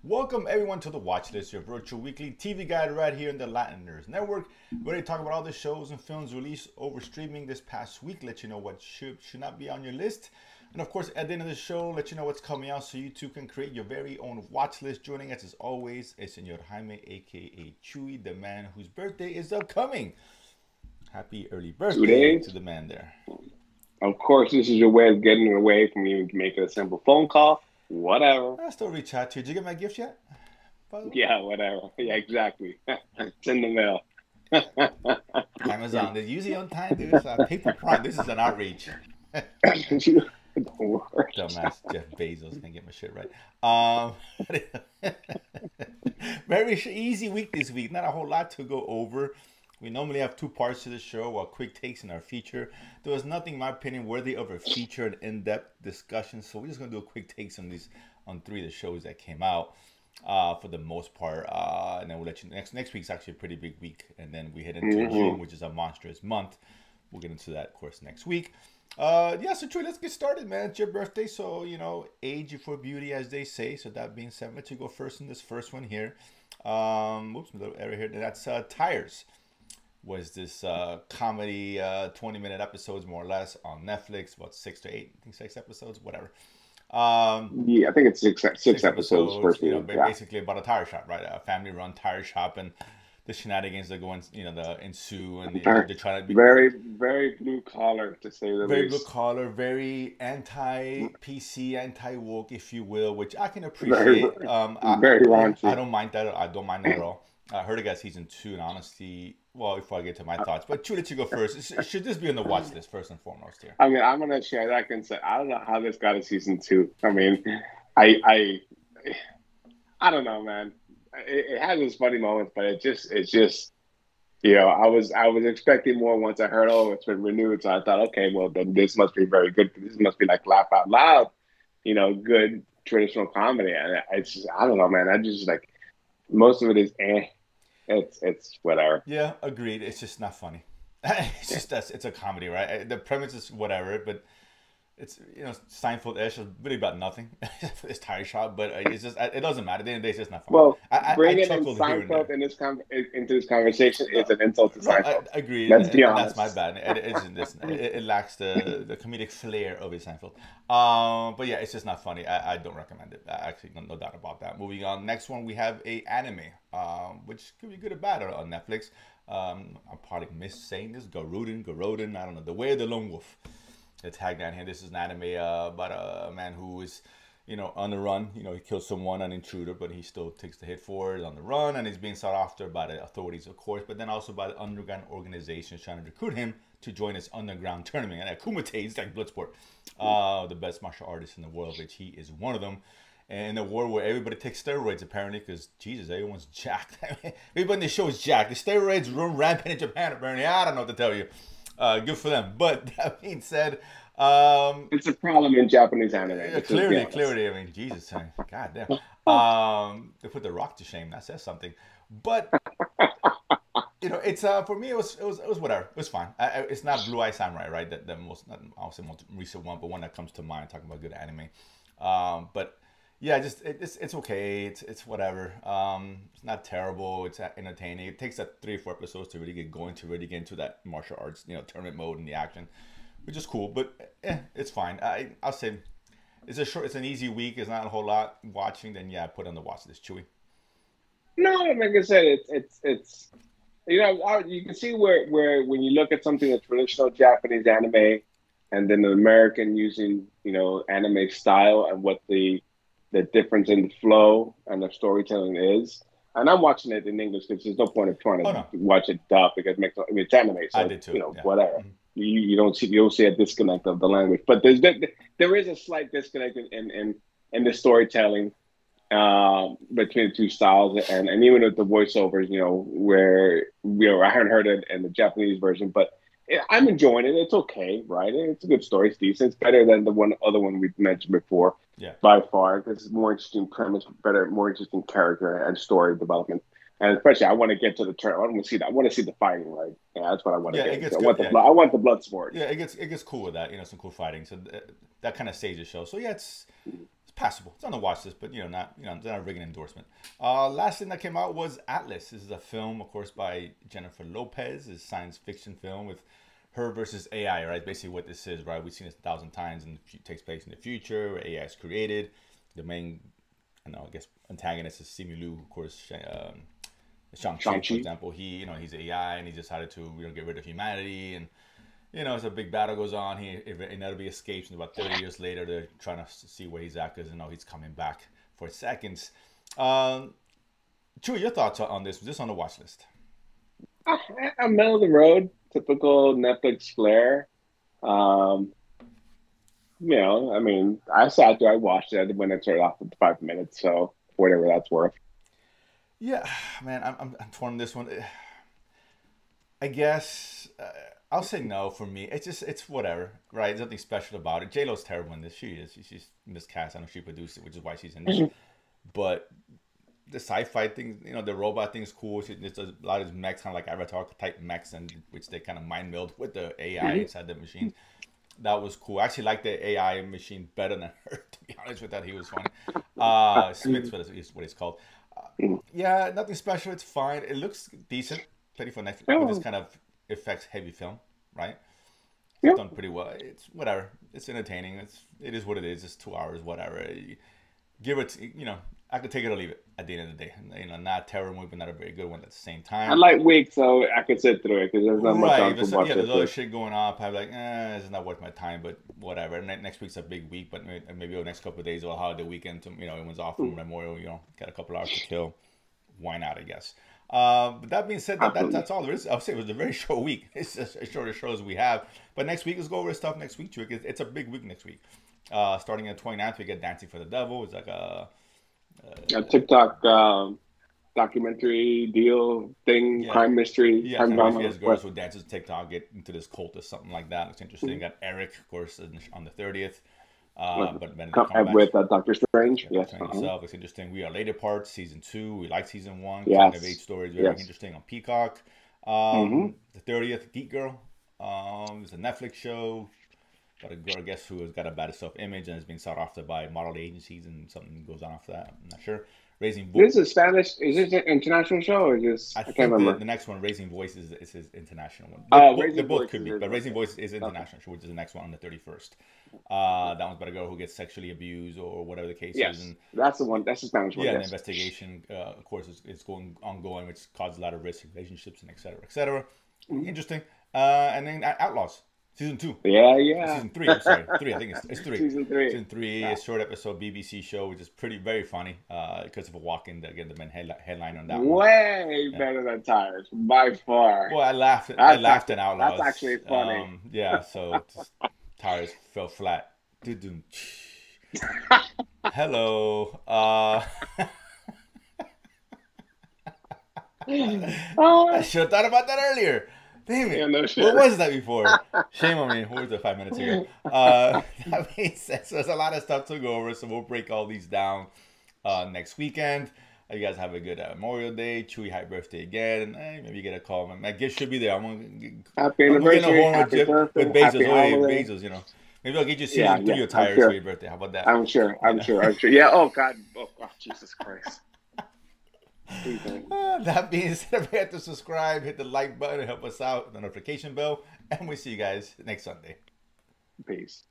Welcome everyone to the Watchlist, your virtual weekly TV guide right here in the Latiners Network. We're going to talk about all the shows and films released over streaming this past week, let you know what should not be on your list. And of course, at the end of the show, let you know what's coming out so you too can create your very own watch list. Joining us as always is Senor Jaime, aka Chewy, the man whose birthday is upcoming. Happy early birthday to the man there. Of course, this is your way of getting away from you making a simple phone call. Whatever. I still reach out to you. Did you get my gift yet? Yeah, whatever. Yeah, exactly. It's in the mail. Amazon. They're usually on time, dude. It's paper prime. This is an outreach. Dumbass Jeff Bezos can't get my shit right. Very easy week this week. Not a whole lot to go over. We normally have two parts to the show, quick takes and our feature. There was nothing, in my opinion, worthy of a feature and in-depth discussion. So we're just gonna do a quick takes on three of the shows that came out for the most part. And then we'll let you next week's actually a pretty big week. And then we head into June, which is a monstrous month. We'll get into that, of course, next week. So Troy, let's get started, man. It's your birthday, so age before beauty, as they say. So that being said, let you go first in this first one here. Oops, a little error here. That's Tires. Was this comedy 20-minute episodes more or less on Netflix, about 6 to 8, I think 6 episodes, whatever. Yeah, I think it's six episodes first season. Basically about a tire shop, right? A family-run tire shop, and the shenanigans that go in, that ensue, and they're trying to be very, very blue collar, to say the least. Very blue collar, very anti-PC, anti-woke, if you will, which I can appreciate. Very raunchy. I don't mind that. I don't mind that at all. I heard it got season 2, and honestly, well, before I get to my thoughts, but Chu, let you go first. Should this be on the watch list first and foremost here? I mean, I'm gonna share that and say I don't know how this got a season 2. I mean, I don't know, man. It has its funny moments, but it's just I was expecting more once I heard, oh, it's been renewed. So I thought, okay, well then this must be very good. This must be like laugh out loud, good traditional comedy. And it's just, I don't know, man. I just like most of it is It's whatever. Yeah, agreed. It's just not funny. It's a comedy, right? The premise is whatever, but it's Seinfeld-ish is really about nothing. It's tire shop, but it's just it doesn't matter. At the end of the day, it's just not funny. Well, bringing in Seinfeld into this conversation is an insult to Seinfeld. I agree. Let's be honest. That's my bad. It lacks the comedic flair of a Seinfeld. But yeah, it's just not funny. I don't recommend it. Actually, no doubt about that. Moving on. Next one, we have a anime, which could be good or bad on Netflix. I'm probably saying this. Garouden. I don't know. The Way of the Lone Wolf. The tagline here. This is an anime about a man who is, on the run. He kills someone, an intruder, but he still takes the hit for it on the run, and he's being sought after by the authorities, of course, but then also by the underground organizations trying to recruit him to join this underground tournament. And Kumite, it's like Bloodsport, the best martial artist in the world, which he is one of them. And in a world where everybody takes steroids, apparently, because, Jesus, everyone's jacked. Everybody in the show is jacked. The steroids run rampant in Japan, apparently. I don't know what to tell you. Good for them. But that being said, it's a problem in Japanese anime. Yeah, clearly. I mean, Jesus, God damn. They put the Rock to shame. That says something. But it's for me. It was whatever. It was fine. It's not Blue Eye Samurai, right? The most, most recent one, but one that comes to mind talking about good anime. But yeah, it's okay. It's whatever. It's not terrible. It's entertaining. It takes that 3 or 4 episodes to really get going, to really get into that martial arts, tournament mode and the action, which is cool. But it's fine. I'll say it's an easy week. It's not a whole lot watching. Then yeah, put on the watch list, Chewy. No, like I said, it's you can see where when you look at something like traditional Japanese anime, and then the American using anime style and what the difference in the flow and the storytelling is. And I'm watching it in English because there's no point of trying to watch it dub because it's anime. So I did too. Whatever. Mm-hmm. You don't see a disconnect of the language, but there is a slight disconnect in the storytelling between the two styles, and even with the voiceovers, where I haven't heard it in the Japanese version, but I'm enjoying it. It's okay, right? It's a good story. It's decent. It's better than the other one we mentioned before. Yeah. By far, this is more interesting premise, more interesting character and story development. And especially, I want to get to the turn. I want to see that. I want to see the fighting. Like, yeah, that's what I want to Yeah, get it into. gets I good. want the Yeah, blood. I want the blood sport. yeah, it gets cool with that. Some cool fighting. So that kind of saves the show. So yeah, it's passable. It's on the watch list, but not it's not a rigging endorsement. Last thing that came out was Atlas. This is a film, of course, by Jennifer Lopez. It's a science fiction film with her versus AI. Right, basically what this is. Right, we've seen this 1,000 times, and it takes place in the future where AI is created. The main, I guess, antagonist is Simu Liu, of course. Shang-Chi, for example, he's AI and he decided to get rid of humanity, and as a big battle goes on, he inevitably escapes, and about 30 years later they're trying to see where he's at, because he's coming back for seconds. Chewy, your thoughts on this? Was this on the watch list? I'm middle of the road, typical Netflix flair. I mean, I sat there, I watched it when it started off with 5 minutes, so whatever that's worth. Yeah, man, I'm torn on this one. I guess I'll say no for me. It's whatever, right? There's nothing special about it. J Lo's terrible in this. She is. She's miscast. I know she produced it, which is why she's in this. But the sci-fi thing, the robot thing is cool. There's a lot of mechs, kind of like Avatar type mechs, and which they kind of mind meld with the AI inside the machine. That was cool. I actually like the AI machine better than her, to be honest with that. He was funny. Smith's what it's called. Yeah, nothing special. It's fine. It looks decent. Plenty for Netflix. But this kind of effects heavy film, right? It's done pretty well. It's whatever. It's entertaining. It is what it is. It's 2 hours, whatever. Give it, I could take it or leave it at the end of the day. Not a terrible movie, but not a very good one at the same time. I like weak, so I could sit through it because there's not much on football. Yeah, there's other shit going on. I'm like, it's not worth my time, but whatever. Next week's a big week, but maybe the next couple of days or holiday weekend, everyone's off from Memorial, got a couple hours to kill. Why not, I guess. But that being said, that's all there is. I would say it was a very short week. It's just as short as shows we have. But next week, let's go over stuff next week, too. It's a big week next week. Starting at 29th, we get Dancing for the Devil. It's like a TikTok documentary deal thing, crime mystery, crime drama. Yes, girls who dances TikTok get into this cult or something like that. It's interesting. Got Eric, of course, on the 30th. But with Doctor Strange. Yes, itself. It's interesting. We Are Later Parts, season 2. We like season 1. Kind of 8 stories, very interesting on Peacock. The 30th, Geek Girl. It's a Netflix show. Got a girl, I guess, who has got a bad self-image and is being sought after by model agencies, and something goes on after that. I'm not sure. Raising Voice. This is Spanish. Is this an international show or just? I can't remember. The next one, Raising Voice, is his international one. They both could be, but Raising Voice is international, which is the next one on the 31st. That one's about a girl who gets sexually abused or whatever the case is. And that's the one. That's the Spanish one. Yeah, the investigation, of course, is going ongoing, which causes a lot of risk in relationships and et cetera, et cetera. Interesting. And then Outlaws. Season 2. Yeah. Season 3. I'm sorry, 3. I think it's 3. Season 3. Season 3. A short episode BBC show, which is very funny. Christopher Walken, again, the main headline on that one. Way better than Tires, by far. Well, I laughed at Outlaws. That's actually funny. So Tires fell flat. Hello. I should have thought about that earlier. Damn it. Yeah, no shit. What was that before? Shame on me. What was it 5 minutes ago? That means so there's a lot of stuff to go over, so we'll break all these down next weekend. You guys have a good Memorial Day. Chewy, happy birthday again. Maybe you get a call. My gift should be there. Happy anniversary. Happy birthday. With Bezos, Maybe I'll get you season 3 of Tires for your birthday. How about that? I'm sure. Yeah. Oh, God. Oh, Jesus Christ. That being said, if you have to subscribe, hit the like button, and help us out, the notification bell, and we'll see you guys next Sunday. Peace.